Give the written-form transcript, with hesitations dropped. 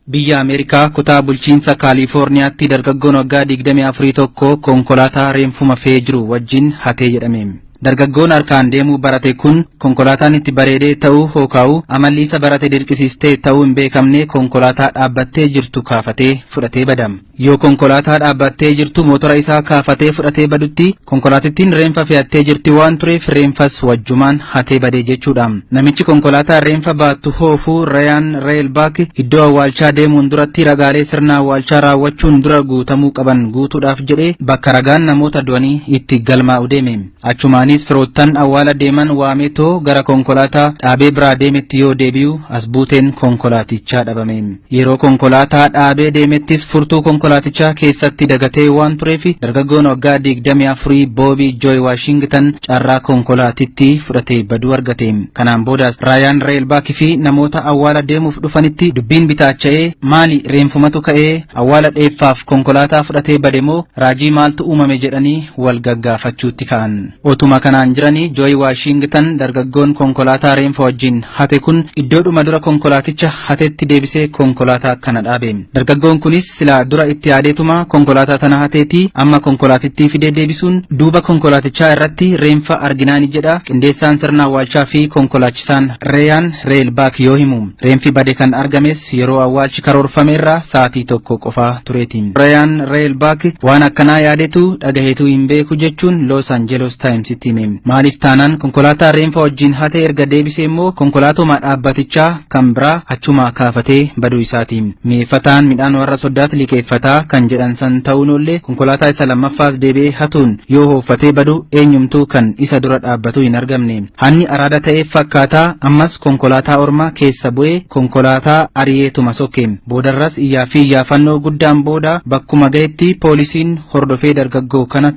Biyya Ameerikaa kutaa bulchiinsa Kaalifoorniyaatti dargaggoon waggaa 24 tokko konkolaataa reemfuma fe'ee jiru wajjin hatee jedhame. Dargaggoon harkaan deemuu barate kun konkolaataan itti bareedee ta'uu hookaa'u amalli isa barate dirqisiistee ta'uu hin beekamne konkolaataa dhaabbattee jirtu kaafatee fudhatee badam. Yoo konkolaataa dhaabbattee jirtu mootora isaa kaafatee fudhatee badutti konkolaatittiin reenfa fe'attee jirti waan tureef reenfas wajjumaan hatee badee jechuudha. Namichi konkolaataa reenfa baattu hoofuu Rayaan Reelbaak iddoo awwaalchaa deemuun duratti ragaalee sirna awwaalchaa raawwachuun dura guutamuu qaban guutuudhaaf jedhee bakka ragaan namoota du'anii itti galmaa'u deeme. Achumaanis firoottan awwaala deeman waametoo gara konkolaataa dhaabee biraa deemetti yoo deebi'u as buuteen konkolaatichaa dhabame. Yeroo konkolaataa dhaabee deemettis furtuu konkolaatichaa keessatti dagatee waan tureef dargaggoon waggaa 24 Boobii Jooy Waashingtan carraa konkolaatitti fudhatee baduu argate. Kanaan boodas Raayaan Reelbaak fi namoota awwaala deemuuf dhufanitti dubbiin bitaacha'ee maali reenfumatu ka'ee awwaala dheeffaaf konkolaataa fudhatee bade moo raajii maaltu uumame jedhanii wal gaggaafachuutti ka'an. Otuma kanaan jiranii Jooy Waashingtan dargaggoon konkolaataa reenfa wajjin hate kun iddoodhuma dura konkolaaticha hatetti deebisee konkolaataa kana dhaabe. Dargaggoon kunis sila dura itti yaadeetuma konkolaataa tana hateeti amma konkolaatittii fidee deebisuun duuba konkolaatichaa irratti reenfa arginaani jedha qindeessaan sirna awwaalchaa fi konkolaachisaan Rayaan Reelbaak yoo himu. Reenfi bade kan argames yeroo awwaalchi karoorfameerra sa'aatii tokko qofaa tureetiin. Rayaan Reelbaak waan akkanaa yaadetu dhagaheetu hin beeku jechuun Los Angeles Times itti hime. Maaliif taanaan konkolaataa reenfa wajjin hate erga deebisee immoo konkolaatuma dhaabbatichaa kan biraa achuma kaafatee baduu isaati. Mi'eeffataan midhaan warra soddaat liqeeffataa kan jedhan san ta'uun ollee konkolaataa isa lammaffaas deebi'ee hatuun yoo hooffatee badu eenyumtuu kan isa dura dhaabbatu hin argamne. Hanni araada ta'eef fakkaataa ammas konkolaataa ormaa keessa bu'ee konkolaataa ari'eetuma sokke. Boodarras iyyaa fi iyyaafannoo guddaan booda bakkuma ga'etti poolisiin hordofee dargaggoo kana